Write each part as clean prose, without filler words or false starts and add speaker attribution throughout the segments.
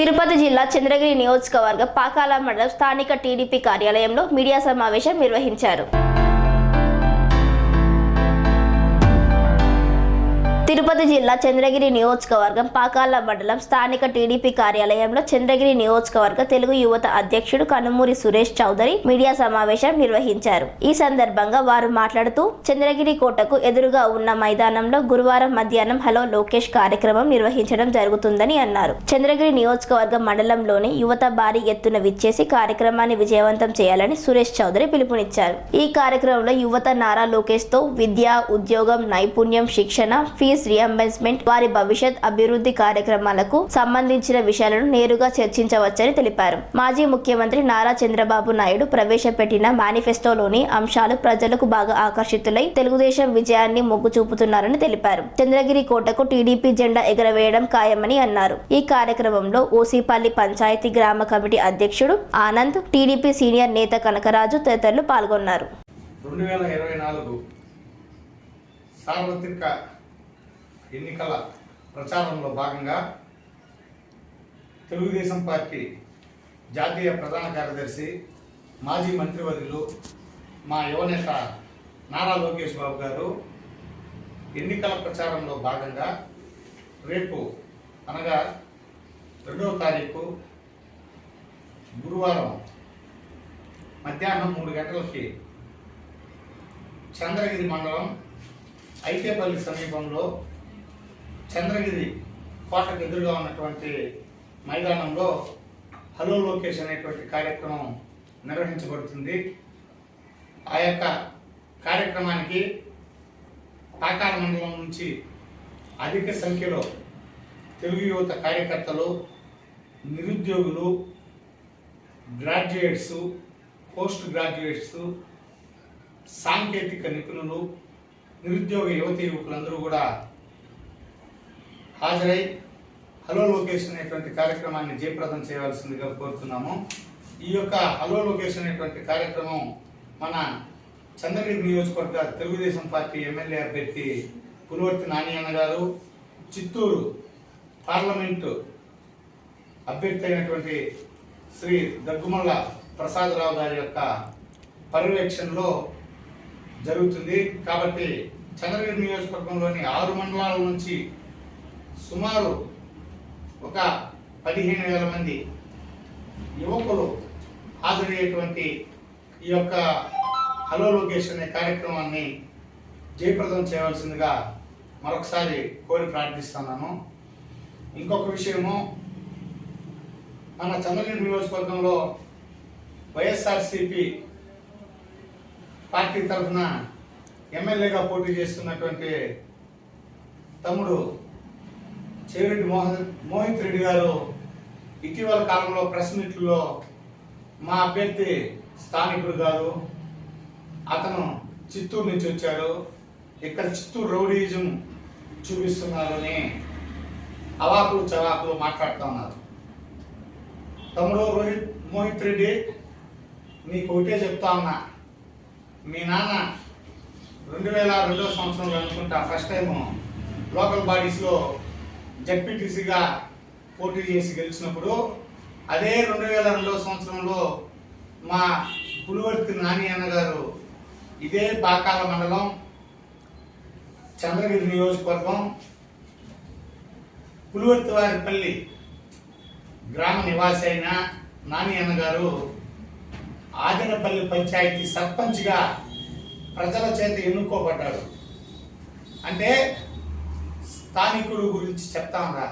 Speaker 1: తిరుపతి జిల్లా చంద్రగిరి నియోజకవర్గం పాకాల మండలం స్థానిక టీడీపీ కార్యాలయంలో మీడియా సమావేశం నిర్వహించారు. తిరుపతి జిల్లా చంద్రగిరి నియోజకవర్గం పాకాల మండలం స్థానిక టీడీపీ కార్యాలయంలో చంద్రగిరి నియోజకవర్గ తెలుగు యువత అధ్యక్షుడు కనుమూరి సురేష్ చౌదరి మీడియా సమావేశం నిర్వహించారు. ఈ సందర్భంగా వారు మాట్లాడుతూ చంద్రగిరి కోటకు ఎదురుగా ఉన్న మైదానంలో గురువారం మధ్యాహ్నం హలో లోకేష్ కార్యక్రమం నిర్వహించడం జరుగుతుందని అన్నారు. చంద్రగిరి నియోజకవర్గం మండలంలోని యువత భారీ ఎత్తున విచ్చేసి కార్యక్రమాన్ని విజయవంతం చేయాలని సురేష్ చౌదరి పిలుపునిచ్చారు. ఈ కార్యక్రమంలో యువత నారా లోకేష్ తో విద్య, ఉద్యోగం, నైపుణ్యం, శిక్షణ, ఫీజు రియంబర్స్మెంట్, వారి భవిష్యత్ అభివృద్ధి కార్యక్రమాలకు సంబంధించిన విషయాలను నేరుగా చర్చించవచ్చని తెలిపారు. మాజీ ముఖ్యమంత్రి నారా చంద్రబాబు నాయుడు ప్రవేశపెట్టిన మేనిఫెస్టోలోని అంశాలు ప్రజలకు బాగా ఆకర్షితులై తెలుగుదేశం విజయాన్ని మొగ్గు చూపుతున్నారని తెలిపారు. చంద్రగిరి కోటకు టీడీపీ జెండా ఎగరవేయడం ఖాయమని అన్నారు. ఈ కార్యక్రమంలో ఓసీపల్లి పంచాయతీ గ్రామ కమిటీ అధ్యక్షుడు ఆనంద్, టీడీపీ సీనియర్ నేత కనకరాజు తదితరులు పాల్గొన్నారు.
Speaker 2: 2024 సార్వత్రిక ఎన్నికల ప్రచారంలో భాగంగా తెలుగుదేశం పార్టీ జాతీయ ప్రధాన కార్యదర్శి, మాజీ మంత్రివర్యులు, మా యువనేత నారా లోకేష్ బాబు గారు ఎన్నికల ప్రచారంలో భాగంగా రేపు అనగా 2వ తారీఖు గురువారం మధ్యాహ్నం 3 గంటలకి చంద్రగిరి మండలం ఐకేపల్లి సమీపంలో చంద్రగిరి కోటకు ఎదురుగా ఉన్నటువంటి మైదానంలో హలో లోకేష్ అనేటువంటి కార్యక్రమం నిర్వహించబడుతుంది. ఆ యొక్క కార్యక్రమానికి పాకాల మండలం నుంచి అధిక సంఖ్యలో తెలుగు యువత కార్యకర్తలు, నిరుద్యోగులు, గ్రాడ్యుయేట్స్, పోస్ట్ గ్రాడ్యుయేట్స్, సాంకేతిక నిపుణులు, నిరుద్యోగ యువతీ యువకులందరూ కూడా హాజరై హలో లోకేష్ అనేటువంటి కార్యక్రమాన్ని జయప్రదం చేయవలసిందిగా కోరుతున్నాము. ఈ యొక్క హలో లోకేష్ అనేటువంటి కార్యక్రమం మన చంద్రగిరి నియోజకవర్గ తెలుగుదేశం పార్టీ ఎమ్మెల్యే అభ్యర్థి పులివర్తి నాని అన్న గారు, చిత్తూరు పార్లమెంటు అభ్యర్థి అయినటువంటి శ్రీ దగ్గుమల్ల ప్రసాదరావు గారి యొక్క పర్యవేక్షణలో జరుగుతుంది. కాబట్టి చంద్రగిరి నియోజకవర్గంలోని 6 మండలాల నుంచి సుమారు ఒక 15,000 మంది యువకులు హాజరయ్యేటువంటి ఈ యొక్క హలో లోకేష్ అనే కార్యక్రమాన్ని జయప్రదం చేయవలసిందిగా మరొకసారి కోరి ప్రార్థిస్తున్నాను. ఇంకొక విషయము, మన చంద్రగిరి నియోజకవర్గంలో వైఎస్ఆర్సీపీ పార్టీ తరఫున ఎమ్మెల్యేగా పోటీ చేస్తున్నటువంటి తమ్ముడు చెవిరెడ్డి మోహిత్ రెడ్డి గారు ఇటీవల కాలంలో ప్రెస్ మీట్లో మా అభ్యర్థి స్థానికుడు గారు, అతను చిత్తూరు నుంచి వచ్చాడు, ఇక్కడ చిత్తూరు రౌడీజం చూపిస్తున్నారు అని అవాకులు చవాకులు మాట్లాడుతూ ఉన్నారు. తమ్ముడు మోహిత్ రెడ్డి, నీకు ఒకటే చెప్తా ఉన్నా, మీ నాన్న 2002వ సంవత్సరంలో అనుకుంటా ఫస్ట్ టైం లోకల్ బాడీస్లో జడ్పీటీసీగా పోటీ చేసి గెలిచినప్పుడు, అదే 2002వ సంవత్సరంలో మా పులివర్తి నాని అన్న గారు ఇదే పాకాల మండలం చంద్రగిరి నియోజకవర్గం పులివర్తి వారిపల్లి గ్రామ నివాసి అయిన నాని అన్న గారు ఆదినపల్లి పంచాయతీ సర్పంచ్గా ప్రజల చేత ఎన్నుకోబడ్డాడు. అంటే స్థానికుడు గురించి చెప్తాంరా.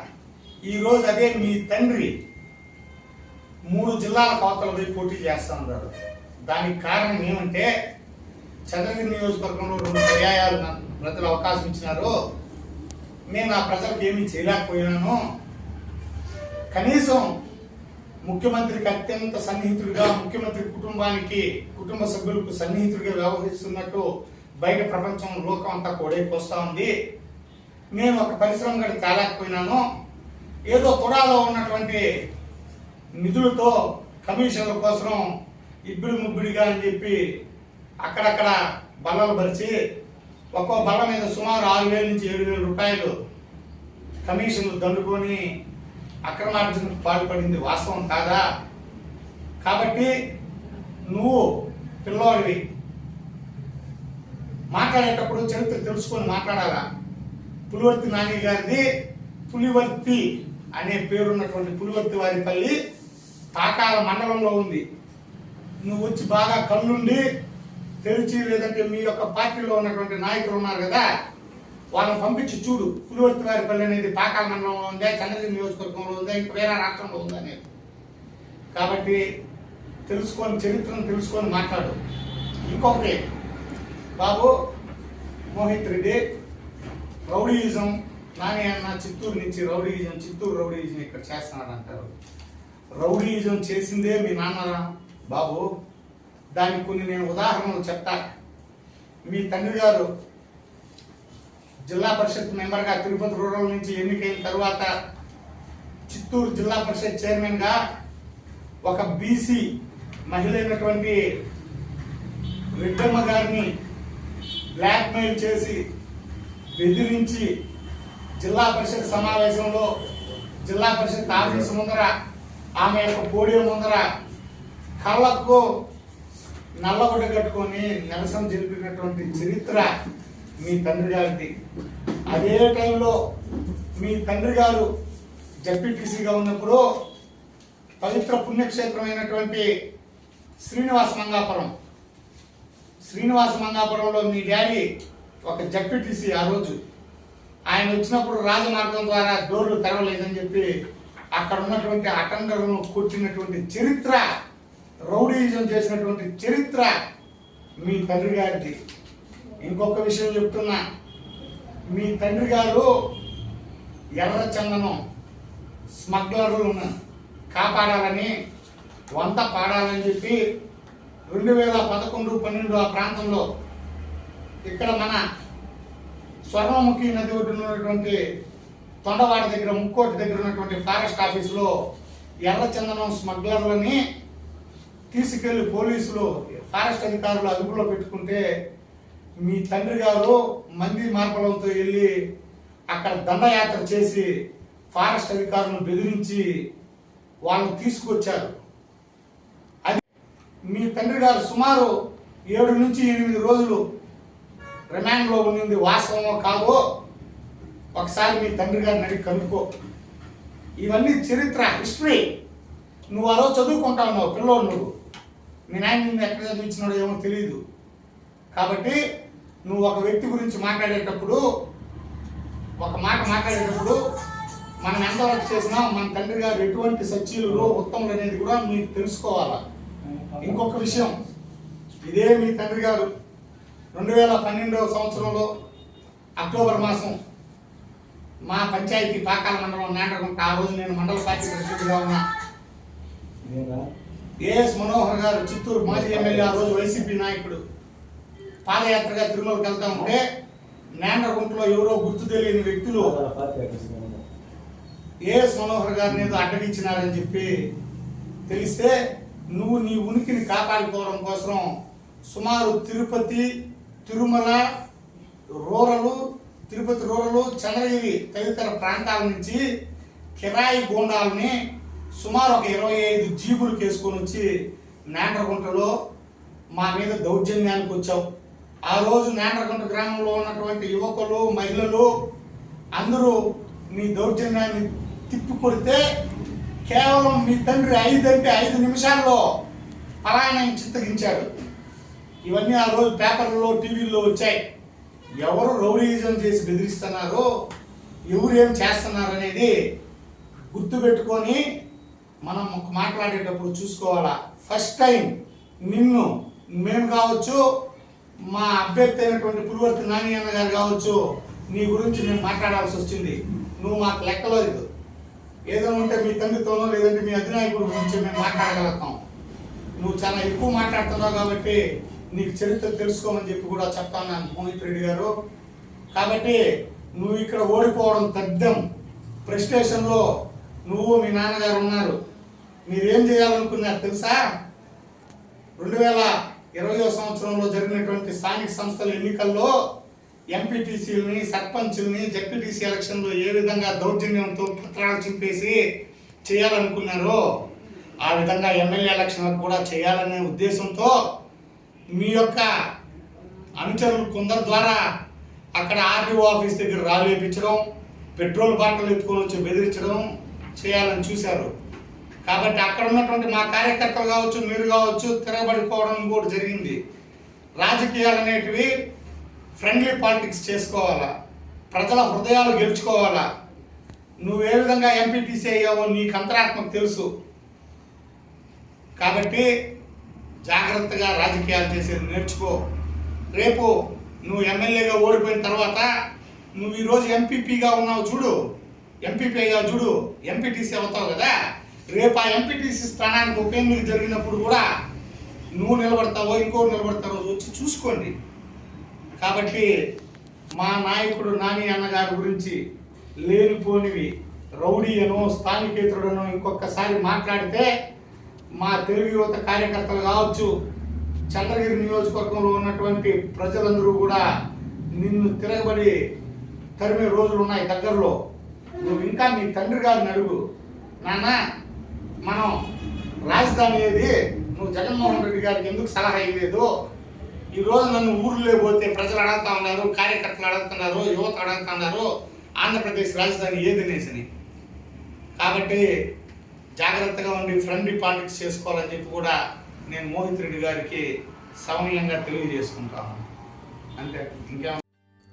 Speaker 2: ఈరోజు అదే మీ తండ్రి 3 జిల్లాల కోతలు పోయి పోటీ చేస్తా ఉన్నారు. దానికి కారణం ఏమంటే చంద్రగిరి నియోజకవర్గంలో 2 పర్యాయాలు ప్రజలు అవకాశం ఇచ్చినారు. నేను ఆ ప్రజలకు ఏమీ చేయలేకపోయినాను. కనీసం ముఖ్యమంత్రికి అత్యంత సన్నిహితుడిగా, ముఖ్యమంత్రి కుటుంబ సభ్యులకు సన్నిహితుడిగా వ్యవహరిస్తున్నట్టు బయట ప్రపంచం లోకం అంతా కోడైపోస్తా ఉంది. నేను ఒక పరిశ్రమ గడి తేలేకపోయినాను. ఏదో తుడాలో ఉన్నటువంటి నిధులతో కమిషన్ల కోసం ఇబ్బడి ముబ్బడిగా అని చెప్పి అక్కడక్కడ బల్లలు పరిచి ఒక్కో బల్ల మీద సుమారు 6,000 నుంచి 7,000 రూపాయలు కమిషన్లు దండుకొని అక్రమార్జనకు పాల్పడింది వాస్తవం కాదా? కాబట్టి నువ్వు పిల్లోడివి, మాట్లాడేటప్పుడు చరిత్ర తెలుసుకొని మాట్లాడాలా. పులివర్తి నాని గారిది పులివర్తి అనే పేరున్నటువంటి పులివర్తి వారిపల్లి పాకాల మండలంలో ఉంది. నువ్వు వచ్చి బాగా కళ్ళుండి తెరిచి, లేదంటే మీ యొక్క పార్టీలో ఉన్నటువంటి నాయకులు ఉన్నారు కదా, వాళ్ళని పంపించి చూడు. పులివర్తి వారిపల్లి అనేది పాకాల మండలంలో ఉందా, చంద్రగిరి నియోజకవర్గంలో ఉందా, ఇంకా వేరే రాష్ట్రంలో ఉందా అనేది. కాబట్టి తెలుసుకొని, చరిత్రను తెలుసుకొని మాట్లాడు. ఇంకొకటి, బాబు మోహిత్ రెడ్డి రౌడీయిజం, నాని అన్న చిత్తూరు నుంచి రౌడీయిజం, చిత్తూరు రౌడీయిజం ఇక్కడ చేస్తున్నాడు అంటారు. రౌడీయిజం చేసిందే మీ నాన్న బాబు. దానికి కొన్ని నేను ఉదాహరణలు చెప్తా. మీ తండ్రి గారు జిల్లా పరిషత్ మెంబర్గా తిరుపతి రూరల్ నుంచి ఎన్నికైన తర్వాత చిత్తూరు జిల్లా పరిషత్ చైర్మన్గా ఒక బీసీ మహిళ అయినటువంటి రెడ్డమ్మ గారిని బ్లాక్మెయిల్ చేసి బెదిరించి జిల్లా పరిషత్ సమావేశంలో, జిల్లా పరిషత్ ఆఫీసు ముందర, ఆమె యొక్క పోడియం ముందర కళ్ళకు నల్లగొడ్డ కట్టుకొని నిరసన జరిపినటువంటి చరిత్ర మీ తండ్రి గారిది. అదే టైంలో మీ తండ్రి గారు జడ్పీటీసీగా ఉన్నప్పుడు పవిత్ర పుణ్యక్షేత్రమైనటువంటి శ్రీనివాస మంగాపురంలో మీ డాడీ ఒక జడ్పీటీసీ. ఆ రోజు ఆయన వచ్చినప్పుడు రాజమార్గం ద్వారా డోర్లు తెరవలేదని చెప్పి అక్కడ ఉన్నటువంటి అటెండర్లను కొట్టినటువంటి చరిత్ర, రౌడీయిజం చేసినటువంటి చరిత్ర మీ తండ్రి గారిది. ఇంకొక విషయం చెప్తున్నా, మీ తండ్రి గారు ఎర్ర చందనం స్మగ్లర్లను కాపాడాలని, వంత పాడాలని చెప్పి 2011-12 ఆ ప్రాంతంలో ఇక్కడ మన స్వర్ణముఖి నది ఒడ్డున ఉన్నటువంటి తొండవాడ దగ్గర, ముక్కోటి దగ్గర ఉన్నటువంటి ఫారెస్ట్ ఆఫీసులో ఎర్ర చందనం స్మగ్లర్లని తీసుకెళ్లి పోలీసులు, ఫారెస్ట్ అధికారులు అదుపులో పెట్టుకుంటే మీ తండ్రి గారు మంది మార్పలంతో వెళ్ళి అక్కడ దండయాత్ర చేసి ఫారెస్ట్ అధికారులను బెదిరించి వాళ్ళని తీసుకొచ్చారు. అది మీ తండ్రి గారు సుమారు 7 నుంచి 8 రోజులు రిమాండ్లో ఉండింది. వాస్తవమో కాదో ఒకసారి మీ తండ్రి గారిని అడిగి కనుక్కో. ఇవన్నీ చరిత్ర, హిస్టరీ. నువ్వు ఆ రోజు చదువుకుంటా ఉన్నావు, పిల్లోడు నువ్వు. మీ నాయన నిన్ను ఎక్కడ చదివించినాడో ఏమో తెలియదు. కాబట్టి నువ్వు ఒక వ్యక్తి గురించి మాట్లాడేటప్పుడు, ఒక మాట మాట్లాడేటప్పుడు మనం ఎంతవరకు చేసినా మన తండ్రి గారు ఎటువంటి సచ్చీలు ఉత్తములు అనేది కూడా మీకు తెలుసుకోవాలా. ఇంకొక విషయం, ఇదే మీ తండ్రి గారు 2012వ సంవత్సరంలో అక్టోబర్ మాసం మా పంచాయతీ పాకాల మండలం నేండ్రగుంట, ఆ రోజు నేను మండల పార్టీ ప్రెసిడెంట్గా ఉన్నా. ఏఎస్ మనోహర్ గారు చిత్తూరు మాజీ ఎమ్మెల్యే, ఆ రోజు వైసీపీ నాయకుడు, పాదయాత్రగా తిరుమలకి వెళ్తా ఉంటే నేండ్రగుంటలో ఎవరో గుర్తు తెలియని వ్యక్తులు ఏఎస్ మనోహర్ గారిని ఏదో అడ్డగించినారని చెప్పి తెలిస్తే నువ్వు నీ ఉనికిని కాపాడుకోవడం కోసం సుమారు తిరుపతి, తిరుమల తిరుపతి రూరలు, చంద్రగిరి తదితర ప్రాంతాల నుంచి కిరాయి గూండాలని సుమారు ఒక 25 జీపులు కేసుకొని వచ్చి నేండ్రగుంటలో మా మీద దౌర్జన్యానికి వచ్చావు. ఆ రోజు నేండ్రగుంట గ్రామంలో ఉన్నటువంటి యువకులు, మహిళలు అందరూ మీ దౌర్జన్యాన్ని తిప్పికొడితే కేవలం మీ తండ్రి 5 నిమిషాల్లో పలాయనం చిత్తగించాడు. ఇవన్నీ ఆ రోజు పేపర్లలో, టీవీల్లో వచ్చాయి. ఎవరు రౌడీయిజం చేసి బెదిరిస్తున్నారో, ఎవరు ఏం చేస్తున్నారు అనేది గుర్తుపెట్టుకొని మనం మాట్లాడేటప్పుడు చూసుకోవాలా. ఫస్ట్ టైం నిన్ను మేము కావచ్చు, మా అభ్యర్థి అయినటువంటి పులివర్తి నాని అన్న గారు కావచ్చు, నీ గురించి మేము మాట్లాడాల్సి వచ్చింది. నువ్వు మాకు లెక్కలో లేదు. ఏదో ఉంటే మీ తండ్రితోనో లేదంటే మీ అధినాయకుడి గురించి మేము మాట్లాడగలుగుతాం. నువ్వు చాలా ఎక్కువ మాట్లాడుతున్నావు కాబట్టి నీకు చరిత్ర తెలుసుకోమని చెప్పి కూడా చెప్తాను మోహిత్ రెడ్డి గారు. కాబట్టి నువ్వు ఇక్కడ ఓడిపోవడం తథ్యం. ప్రెస్టేషన్లో నువ్వు మీ నాన్నగారు ఉన్నారు. మీరేం చేయాలనుకున్నారు తెలుసా? 2020వ సంవత్సరంలో జరిగినటువంటి స్థానిక సంస్థల ఎన్నికల్లో ఎంపీటీసీలని, సర్పంచుల్ని జడ్పీటీసీ ఎలక్షన్లో ఏ విధంగా దౌర్జన్యంతో పత్రాలు చింపేసి చేయాలనుకున్నారో ఆ విధంగా ఎమ్మెల్యే ఎలక్షన్లకు కూడా చేయాలనే ఉద్దేశంతో మీ యొక్క అనుచరులు కొందరు ద్వారా అక్కడ ఆర్డీఓ ఆఫీస్ దగ్గర రాలేపించడం, పెట్రోల్ బాటలు ఎత్తుకొని వచ్చి బెదిరించడం చేయాలని చూశారు. కాబట్టి అక్కడ ఉన్నటువంటి మా కార్యకర్తలు కావచ్చు, మీరు కావచ్చు, తిరగబడిపోవడం కూడా జరిగింది. రాజకీయాలు అనేటివి ఫ్రెండ్లీ పాలిటిక్స్ చేసుకోవాలా, ప్రజల హృదయాలు గెలుచుకోవాలా. నువ్వు ఏ విధంగా ఎంపీటీసీ అయ్యావో నీకు అంతరాత్మకు తెలుసు. కాబట్టి జాగ్రత్తగా రాజకీయాలు చేసేది నేర్చుకో. రేపు నువ్వు ఎమ్మెల్యేగా ఓడిపోయిన తర్వాత నువ్వు ఈరోజు ఎంపీపీగా ఉన్నావు చూడు, ఎంపీపీ అయ్యావు చూడు, ఎంపీటీసీ అవుతావు కదా. రేపు ఆ ఎంపీటీసీ స్థానానికి ఉప ఎన్నిక జరిగినప్పుడు కూడా నువ్వు నిలబడతావో ఇంకోటి నిలబడతావో వచ్చి చూసుకోండి. కాబట్టి మా నాయకుడు నాని అన్నగారి గురించి లేనిపోనివి రౌడీ అనో స్థానికేతరుడనో ఇంకొకసారి మాట్లాడితే మా తెలుగు యువత కార్యకర్తలు కావచ్చు, చంద్రగిరి నియోజకవర్గంలో ఉన్నటువంటి ప్రజలందరూ కూడా నిన్ను తిరగబడి తరిమే రోజులు ఉన్నాయి దగ్గరలో. నువ్వు ఇంకా మీ తండ్రి గారిని అడుగు, నాన్న మనం రాజధాని ఏది, నువ్వు జగన్మోహన్ రెడ్డి గారికి ఎందుకు సలహా ఇవ్వలేదు? ఈరోజు నన్ను ఊర్లో పోతే ప్రజలు అడుగుతా ఉన్నారు, కార్యకర్తలు అడుగుతున్నారు, యువత అడుగుతున్నారు ఆంధ్రప్రదేశ్ రాజధాని ఏదనేసి. కాబట్టి జాగ్రత్తగా ఉండి ఫ్రెండ్లీ పాలిటిక్స్ చేసుకోవాలని చెప్పి కూడా నేను మోహిత్ రెడ్డి గారికి సౌమ్యంగా తెలియజేసుకుంటాను. అంతే, ఇంకేం.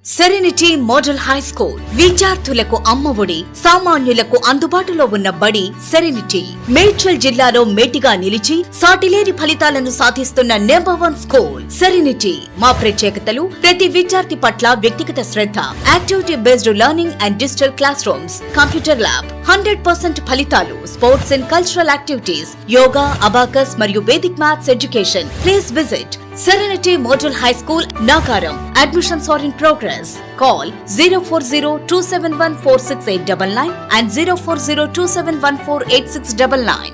Speaker 3: సెరెనిటీ మోడల్ హై స్కూల్ విద్యార్థులకు అమ్మఒడి, సామాన్యులకు అందుబాటులో ఉన్న బడి సెరెనిటీ. మేడ్చల్ జిల్లాలో మేటిగా నిలిచి సాటిలేని ఫలితాలను సాధిస్తున్న #1 స్కూల్ సెరెనిటీ. మా ప్రత్యేకతలు ప్రతి విద్యార్థి పట్ల వ్యక్తిగత శ్రద్ధ, activity based learning and digital classrooms, computer lab, 100% ఫలితాలు, sports and cultural activities, yoga, abacus మరియు Vedic maths education. Please visit Serenity Model High School, Nagaram. Admissions are in progress. Call 040-271-46899 and 040-271-48699.